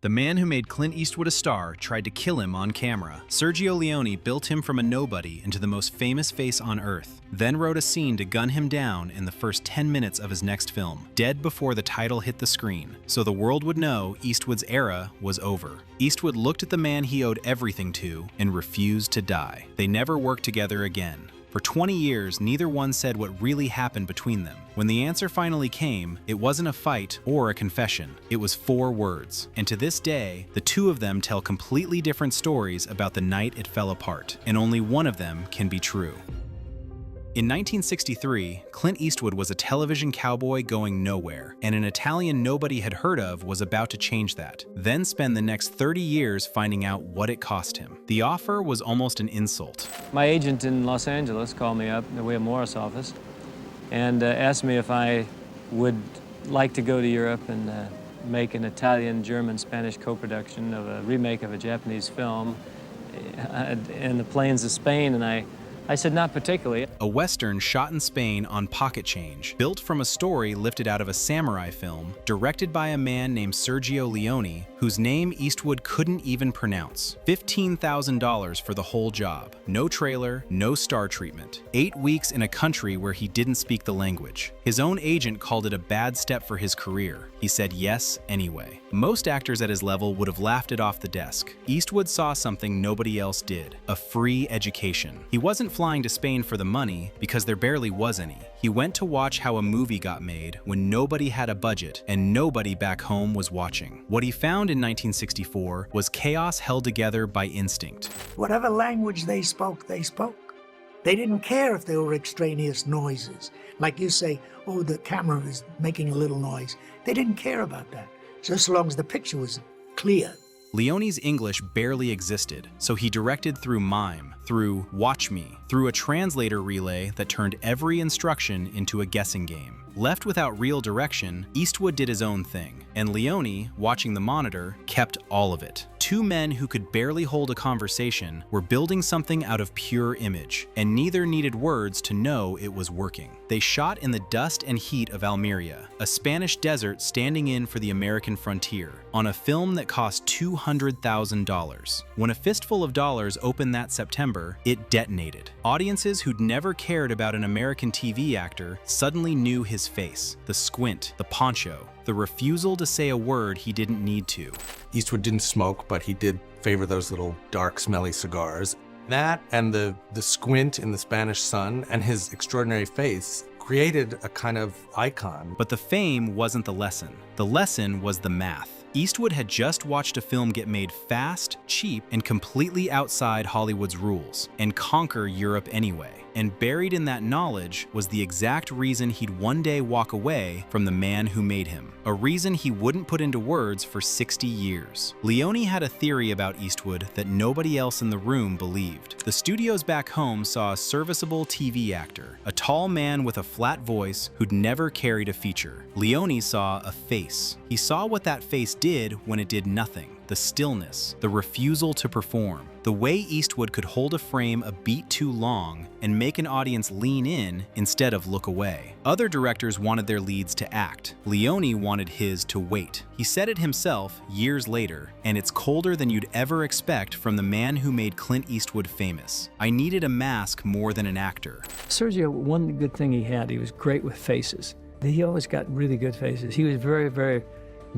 The man who made Clint Eastwood a star tried to kill him on camera. Sergio Leone built him from a nobody into the most famous face on earth, then wrote a scene to gun him down in the first 10 minutes of his next film, dead before the title hit the screen, so the world would know Eastwood's era was over. Eastwood looked at the man he owed everything to and refused to die. They never worked together again. For 20 years, neither one said what really happened between them. When the answer finally came, it wasn't a fight or a confession. It was 4 words. And to this day, the two of them tell completely different stories about the night it fell apart, and only one of them can be true. In 1963, Clint Eastwood was a television cowboy going nowhere, and an Italian nobody had heard of was about to change that, then spend the next 30 years finding out what it cost him. The offer was almost an insult. My agent in Los Angeles called me up in the William Morris office and asked me if I would like to go to Europe and make an Italian, German, Spanish co-production of a remake of a Japanese film in the plains of Spain, and I said, not particularly. A Western shot in Spain on pocket change, built from a story lifted out of a samurai film, directed by a man named Sergio Leone, whose name Eastwood couldn't even pronounce. $15,000 for the whole job. No trailer, no star treatment. 8 weeks in a country where he didn't speak the language. His own agent called it a bad step for his career. He said yes anyway. Most actors at his level would have laughed it off the desk. Eastwood saw something nobody else did: a free education. He wasn't flying to Spain for the money, because there barely was any. He went to watch how a movie got made when nobody had a budget and nobody back home was watching. What he found in 1964 was chaos held together by instinct. Whatever language they spoke, they spoke. They didn't care if there were extraneous noises. Like you say, oh, the camera is making a little noise. They didn't care about that, just as long as the picture was clear. Leone's English barely existed, so he directed through mime, through watch me, through a translator relay that turned every instruction into a guessing game. Left without real direction, Eastwood did his own thing, and Leone, watching the monitor, kept all of it. 2 men who could barely hold a conversation were building something out of pure image, and neither needed words to know it was working. They shot in the dust and heat of Almeria, a Spanish desert standing in for the American frontier, on a film that cost $200,000. When A Fistful of Dollars opened that September, it detonated. Audiences who'd never cared about an American TV actor suddenly knew his face, the squint, the poncho, the refusal to say a word he didn't need to. Eastwood didn't smoke, but he did favor those little dark, smelly cigars. That and the squint in the Spanish sun and his extraordinary face created a kind of icon. But the fame wasn't the lesson. The lesson was the math. Eastwood had just watched a film get made fast, cheap, and completely outside Hollywood's rules, and conquer Europe anyway. And buried in that knowledge was the exact reason he'd one day walk away from the man who made him. A reason he wouldn't put into words for 60 years. Leone had a theory about Eastwood that nobody else in the room believed. The studios back home saw a serviceable TV actor, a tall man with a flat voice who'd never carried a feature. Leone saw a face. He saw what that face did when it did nothing. The stillness, the refusal to perform. The way Eastwood could hold a frame a beat too long and make an audience lean in instead of look away. Other directors wanted their leads to act. Leone wanted his to wait. He said it himself years later, and it's colder than you'd ever expect from the man who made Clint Eastwood famous. I needed a mask more than an actor. Sergio, one good thing he was great with faces. He always got really good faces. He was very, very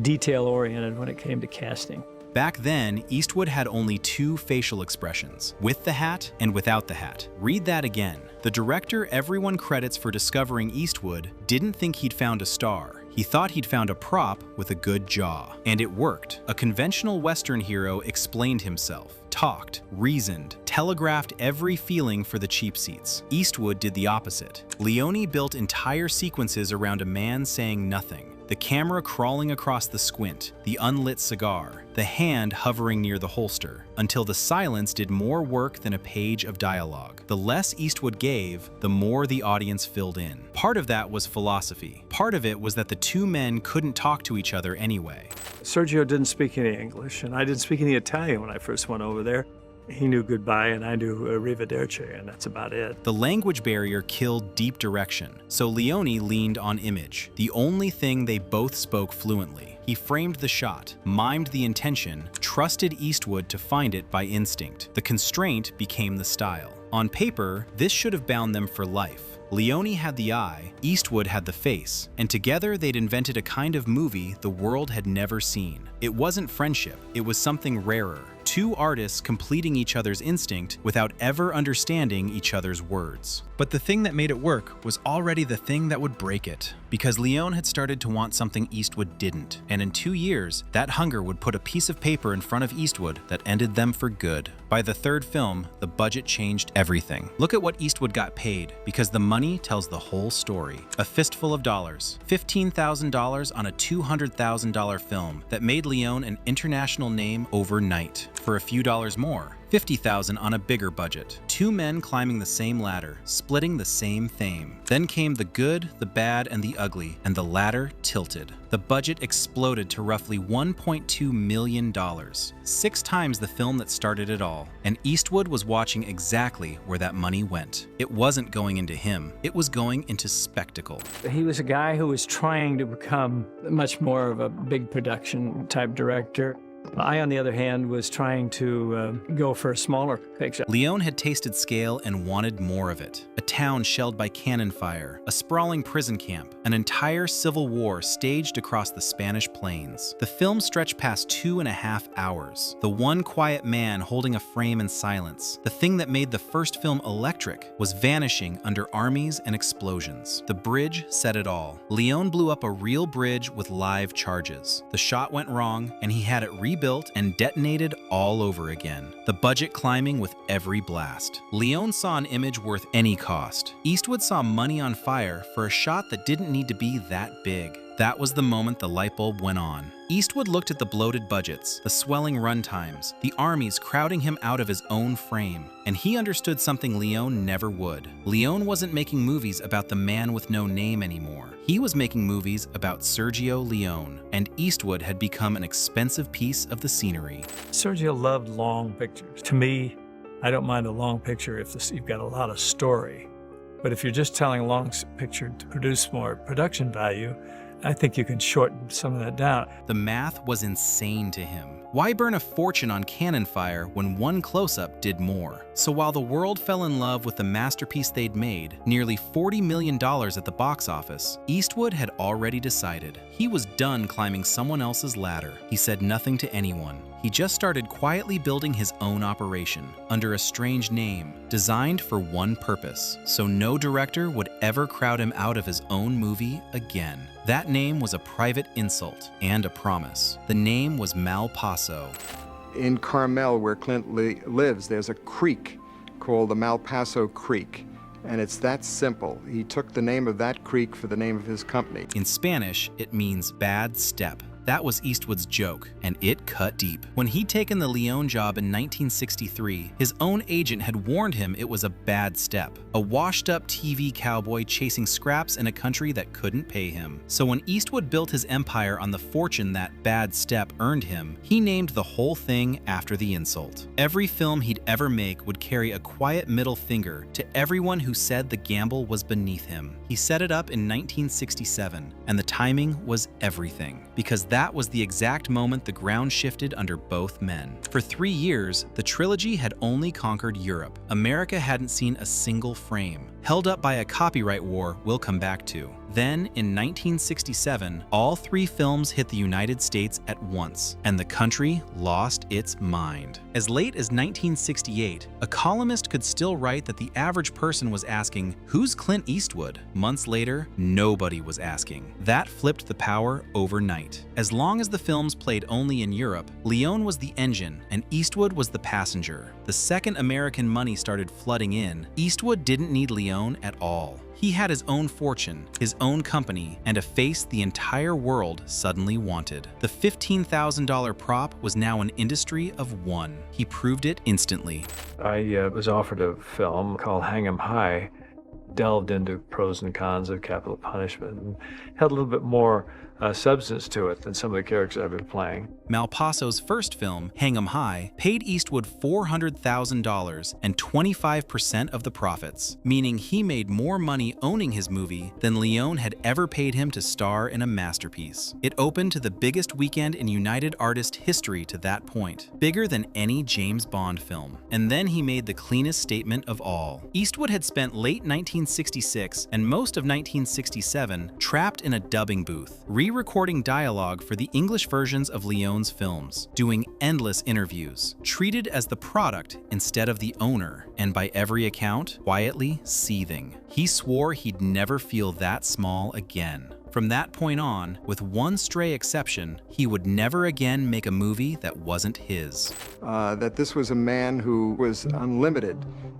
detail-oriented when it came to casting. Back then, Eastwood had only 2 facial expressions, with the hat and without the hat. Read that again. The director everyone credits for discovering Eastwood didn't think he'd found a star. He thought he'd found a prop with a good jaw. And it worked. A conventional Western hero explained himself, talked, reasoned, telegraphed every feeling for the cheap seats. Eastwood did the opposite. Leone built entire sequences around a man saying nothing. The camera crawling across the squint, the unlit cigar, the hand hovering near the holster, until the silence did more work than a page of dialogue. The less Eastwood gave, the more the audience filled in. Part of that was philosophy. Part of it was that the 2 men couldn't talk to each other anyway. Sergio didn't speak any English, and I didn't speak any Italian when I first went over there. He knew goodbye and I knew arrivederci, and that's about it. The language barrier killed deep direction, so Leone leaned on image, the only thing they both spoke fluently. He framed the shot, mimed the intention, trusted Eastwood to find it by instinct. The constraint became the style. On paper, this should have bound them for life. Leone had the eye, Eastwood had the face, and together they'd invented a kind of movie the world had never seen. It wasn't friendship, it was something rarer. Two artists completing each other's instinct without ever understanding each other's words. But the thing that made it work was already the thing that would break it, because Leone had started to want something Eastwood didn't, and in 2 years, that hunger would put a piece of paper in front of Eastwood that ended them for good. By the third film, the budget changed everything. Look at what Eastwood got paid, because the money tells the whole story. A fistful of dollars, $15,000 on a $200,000 film that made Leone an international name overnight. For a few dollars more, $50,000 on a bigger budget. Two men climbing the same ladder, splitting the same fame. Then came the good, the bad, and the ugly, and the ladder tilted. The budget exploded to roughly $1.2 million, 6 times the film that started it all. And Eastwood was watching exactly where that money went. It wasn't going into him, it was going into spectacle. He was a guy who was trying to become much more of a big production type director. I, on the other hand, was trying to go for a smaller picture. Leone had tasted scale and wanted more of it. A town shelled by cannon fire, a sprawling prison camp, an entire civil war staged across the Spanish plains. The film stretched past 2.5 hours. The one quiet man holding a frame in silence, the thing that made the first film electric, was vanishing under armies and explosions. The bridge said it all. Leone blew up a real bridge with live charges. The shot went wrong, and he had it rebuilt and detonated all over again, the budget climbing with every blast. Leone saw an image worth any cost. Eastwood saw money on fire for a shot that didn't need to be that big. That was the moment the light bulb went on. Eastwood looked at the bloated budgets, the swelling run times, the armies crowding him out of his own frame, and he understood something Leone never would. Leone wasn't making movies about the man with no name anymore. He was making movies about Sergio Leone, and Eastwood had become an expensive piece of the scenery. Sergio loved long pictures. To me, I don't mind a long picture if you've got a lot of story. But if you're just telling a long picture to produce more production value, I think you can shorten some of that down. The math was insane to him. Why burn a fortune on cannon fire when one close-up did more? So while the world fell in love with the masterpiece they'd made, nearly $40 million at the box office, Eastwood had already decided. He was done climbing someone else's ladder. He said nothing to anyone. He just started quietly building his own operation, under a strange name, designed for one purpose, so no director would ever crowd him out of his own movie again. That name was a private insult and a promise. The name was Malpaso. In Carmel, where Clint lives, there's a creek called the Malpaso Creek. And it's that simple. He took the name of that creek for the name of his company. In Spanish, it means bad step. That was Eastwood's joke, and it cut deep. When he'd taken the Leone job in 1963, his own agent had warned him it was a bad step. A washed-up TV cowboy chasing scraps in a country that couldn't pay him. So when Eastwood built his empire on the fortune that bad step earned him, he named the whole thing after the insult. Every film he'd ever make would carry a quiet middle finger to everyone who said the gamble was beneath him. He set it up in 1967, and the timing was everything, because that was the exact moment the ground shifted under both men. For 3 years, the trilogy had only conquered Europe. America hadn't seen a single frame, held up by a copyright war we'll come back to. Then, in 1967, all 3 films hit the United States at once, and the country lost its mind. As late as 1968, a columnist could still write that the average person was asking, "Who's Clint Eastwood?" Months later, nobody was asking. That flipped the power overnight. As long as the films played only in Europe, Leone was the engine and Eastwood was the passenger. The second American money started flooding in, Eastwood didn't need Leone at all. He had his own fortune, his own company, and a face the entire world suddenly wanted. The $15,000 prop was now an industry of one. He proved it instantly. I was offered a film called Hang 'em High, delved into pros and cons of capital punishment, and had a little bit more substance to it than some of the characters I've been playing. Malpasso's first film, Hang 'em High, paid Eastwood $400,000 and 25% of the profits, meaning he made more money owning his movie than Leone had ever paid him to star in a masterpiece. It opened to the biggest weekend in United Artists history to that point, bigger than any James Bond film. And then he made the cleanest statement of all. Eastwood had spent late 1966 and most of 1967 trapped in a dubbing booth, re-recording dialogue for the English versions of Leone's films, doing endless interviews, treated as the product instead of the owner, and by every account, quietly seething. He swore he'd never feel that small again. From that point on, with one stray exception, he would never again make a movie that wasn't his. That this was a man who was unlimited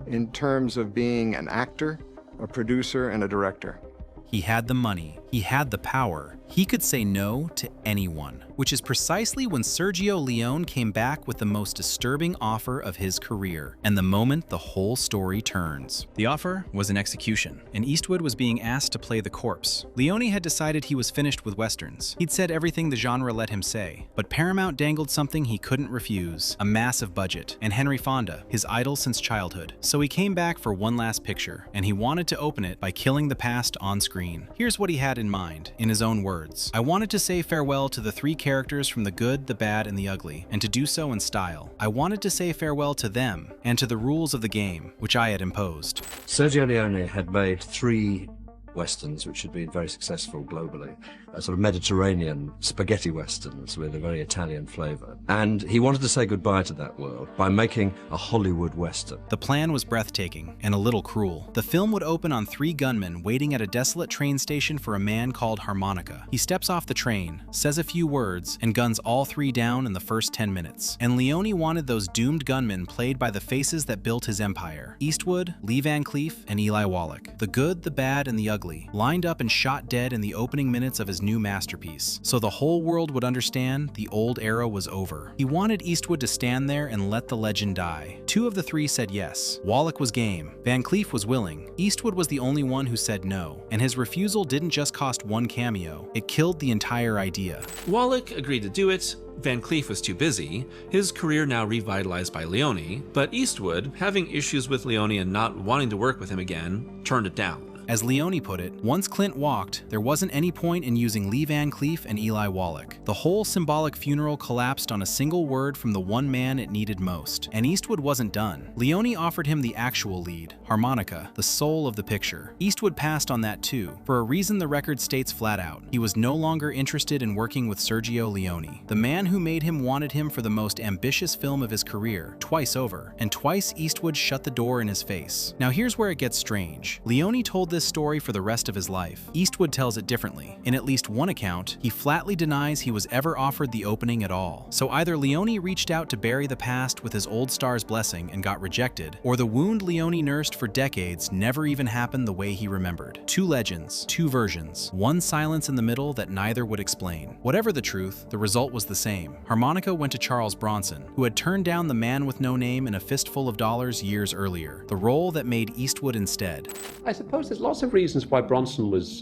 in terms of being an actor, a producer, and a director. He had the money, he had the power, he could say no to anyone, which is precisely when Sergio Leone came back with the most disturbing offer of his career, and the moment the whole story turns. The offer was an execution, and Eastwood was being asked to play the corpse. Leone had decided he was finished with westerns. He'd said everything the genre let him say, but Paramount dangled something he couldn't refuse, a massive budget, and Henry Fonda, his idol since childhood. So he came back for one last picture, and he wanted to open it by killing the past on screen. Here's what he had in mind, in his own words. I wanted to say farewell to the three characters from The Good, the Bad, and the Ugly, and to do so in style. I wanted to say farewell to them, and to the rules of the game, which I had imposed. Sergio Leone had made 3 westerns which had been very successful globally, sort of Mediterranean spaghetti westerns with a very Italian flavor. And he wanted to say goodbye to that world by making a Hollywood western. The plan was breathtaking and a little cruel. The film would open on 3 gunmen waiting at a desolate train station for a man called Harmonica. He steps off the train, says a few words, and guns all 3 down in the first 10 minutes. And Leone wanted those doomed gunmen played by the faces that built his empire: Eastwood, Lee Van Cleef, and Eli Wallach. The Good, the Bad, and the Ugly, lined up and shot dead in the opening minutes of his new masterpiece, so the whole world would understand the old era was over. He wanted Eastwood to stand there and let the legend die. 2 of the 3 said yes. Wallach was game. Van Cleef was willing. Eastwood was the only one who said no, and his refusal didn't just cost 1 cameo, it killed the entire idea. Wallach agreed to do it. Van Cleef was too busy, his career now revitalized by Leone, but Eastwood, having issues with Leone and not wanting to work with him again, turned it down. As Leone put it, once Clint walked, there wasn't any point in using Lee Van Cleef and Eli Wallach. The whole symbolic funeral collapsed on a single word from the one man it needed most, and Eastwood wasn't done. Leone offered him the actual lead, Harmonica, the soul of the picture. Eastwood passed on that too, for a reason the record states flat out. He was no longer interested in working with Sergio Leone. The man who made him wanted him for the most ambitious film of his career, twice over, and twice Eastwood shut the door in his face. Now here's where it gets strange. Leone told this story for the rest of his life. Eastwood tells it differently. In at least one account, he flatly denies he was ever offered the opening at all. So either Leone reached out to bury the past with his old star's blessing and got rejected, or the wound Leone nursed for decades never even happened the way he remembered. 2 legends, 2 versions, one silence in the middle that neither would explain. Whatever the truth, the result was the same. Harmonica went to Charles Bronson, who had turned down The Man with No Name in A Fistful of Dollars years earlier, the role that made Eastwood instead. I suppose there's lots of reasons why Bronson was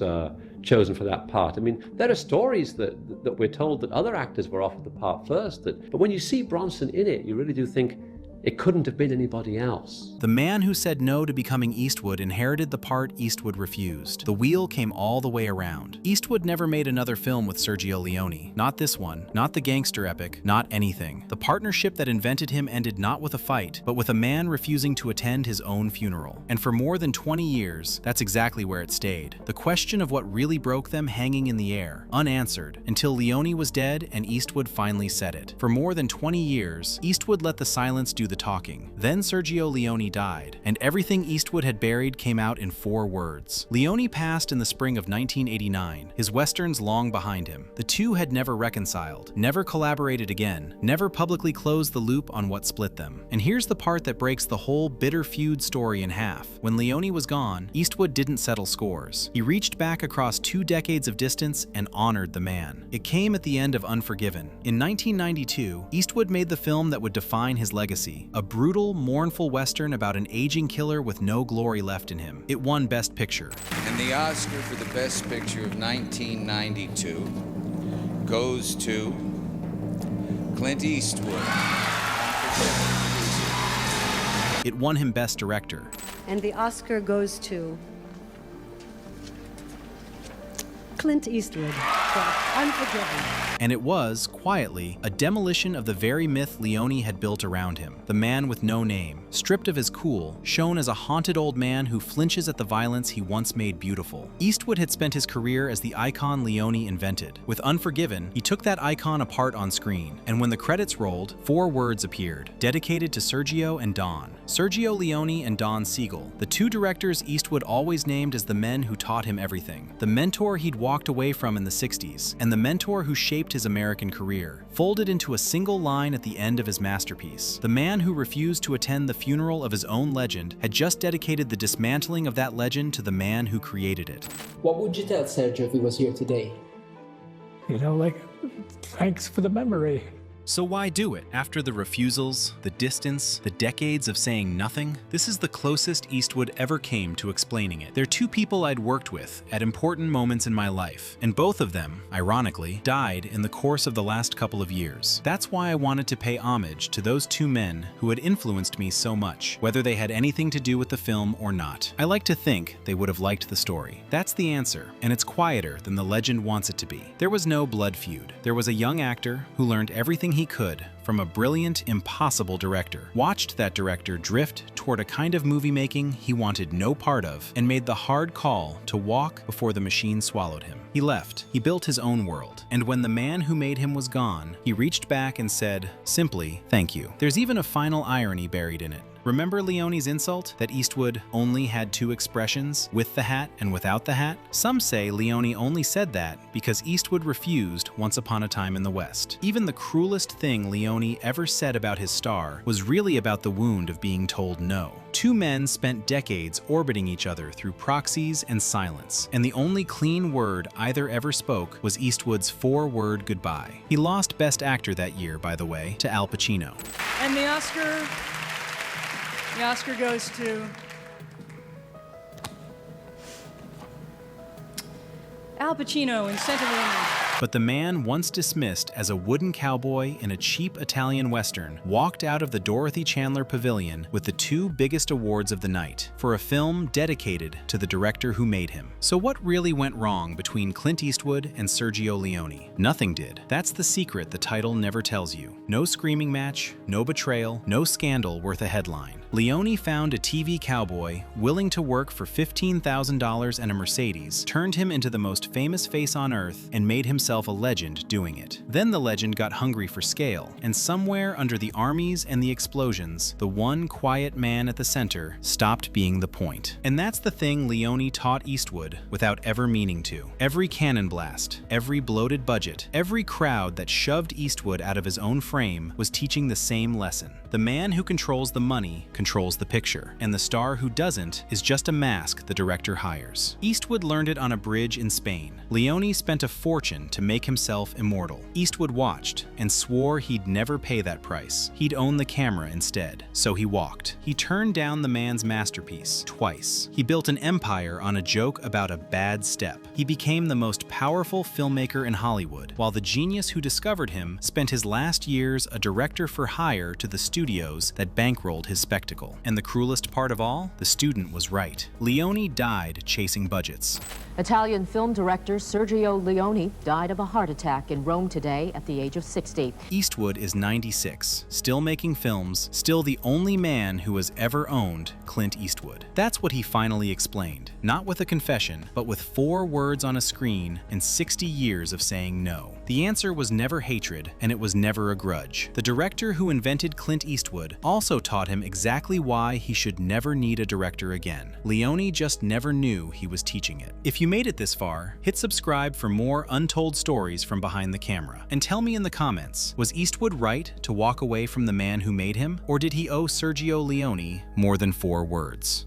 chosen for that part. I mean, there are stories that we're told that other actors were offered the part first, but when you see Bronson in it, you really do think it couldn't have been anybody else. The man who said no to becoming Eastwood inherited the part Eastwood refused. The wheel came all the way around. Eastwood never made another film with Sergio Leone. Not this one, not the gangster epic, not anything. The partnership that invented him ended not with a fight, but with a man refusing to attend his own funeral. And for more than 20 years, that's exactly where it stayed. The question of what really broke them hanging in the air, unanswered, until Leone was dead and Eastwood finally said it. For more than 20 years, Eastwood let the silence do the talking. Then Sergio Leone died, and everything Eastwood had buried came out in 4 words. Leone passed in the spring of 1989, his westerns long behind him. The two had never reconciled, never collaborated again, never publicly closed the loop on what split them. And here's the part that breaks the whole bitter feud story in half. When Leone was gone, Eastwood didn't settle scores. He reached back across 2 decades of distance and honored the man. It came at the end of Unforgiven. In 1992, Eastwood made the film that would define his legacy. A brutal, mournful western about an aging killer with no glory left in him. It won Best Picture. And the Oscar for the Best Picture of 1992 goes to Clint Eastwood. It won him Best Director. And the Oscar goes to Clint Eastwood for Unforgiven. And it was, quietly, a demolition of the very myth Leone had built around him. The man with no name, stripped of his cool, shown as a haunted old man who flinches at the violence he once made beautiful. Eastwood had spent his career as the icon Leone invented. With Unforgiven, he took that icon apart on screen, and when the credits rolled, 4 words appeared, dedicated to Sergio and Don. Sergio Leone and Don Siegel, the 2 directors Eastwood always named as the men who taught him everything. The mentor he'd walked away from in the 60s, and the mentor who shaped his American career, folded into a single line at the end of his masterpiece. The man who refused to attend the funeral of his own legend had just dedicated the dismantling of that legend to the man who created it. What would you tell Sergio if he was here today? You know, like, thanks for the memory. So why do it? After the refusals, the distance, the decades of saying nothing, this is the closest Eastwood ever came to explaining it. They're 2 people I'd worked with at important moments in my life, and both of them, ironically, died in the course of the last couple of years. That's why I wanted to pay homage to those 2 men who had influenced me so much, whether they had anything to do with the film or not. I like to think they would have liked the story. That's the answer, and it's quieter than the legend wants it to be. There was no blood feud. There was a young actor who learned everything he could from a brilliant, impossible director, watched that director drift toward a kind of movie making he wanted no part of, and made the hard call to walk before the machine swallowed him. He left. He built his own world. And when the man who made him was gone, he reached back and said, simply, thank you. There's even a final irony buried in it. Remember Leone's insult that Eastwood only had 2 expressions, with the hat and without the hat? Some say Leone only said that because Eastwood refused Once Upon a Time in the West. Even the cruelest thing Leone ever said about his star was really about the wound of being told no. 2 men spent decades orbiting each other through proxies and silence, and the only clean word either ever spoke was Eastwood's 4-word goodbye. He lost Best Actor that year, by the way, to Al Pacino. And the Oscar goes to Al Pacino in Scent of Women. But the man once dismissed as a wooden cowboy in a cheap Italian Western walked out of the Dorothy Chandler Pavilion with the 2 biggest awards of the night for a film dedicated to the director who made him. So what really went wrong between Clint Eastwood and Sergio Leone? Nothing did. That's the secret the title never tells you. No screaming match, no betrayal, no scandal worth a headline. Leone found a TV cowboy willing to work for $15,000 and a Mercedes, turned him into the most famous face on earth, and made himself a legend doing it. Then the legend got hungry for scale, and somewhere under the armies and the explosions, the one quiet man at the center stopped being the point. And that's the thing Leone taught Eastwood without ever meaning to. Every cannon blast, every bloated budget, every crowd that shoved Eastwood out of his own frame was teaching the same lesson. The man who controls the money controls the picture, and the star who doesn't is just a mask the director hires. Eastwood learned it on a bridge in Spain. Leone spent a fortune to make himself immortal. Eastwood watched and swore he'd never pay that price. He'd own the camera instead. So he walked. He turned down the man's masterpiece twice. He built an empire on a joke about a bad step. He became the most powerful filmmaker in Hollywood, while the genius who discovered him spent his last years a director for hire to the studios that bankrolled his spectacle. And the cruelest part of all? The student was right. Leone died chasing budgets. Italian film director Sergio Leone died of a heart attack in Rome today at the age of 60. Eastwood is 96, still making films, still the only man who has ever owned Clint Eastwood. That's what he finally explained, not with a confession, but with 4 words on a screen and 60 years of saying no. The answer was never hatred, and it was never a grudge. The director who invented Clint Eastwood also taught him exactly why he should never need a director again. Leone just never knew he was teaching it. If you made it this far, hit subscribe for more untold stories from behind the camera. And tell me in the comments, was Eastwood right to walk away from the man who made him? Or did he owe Sergio Leone more than 4 words?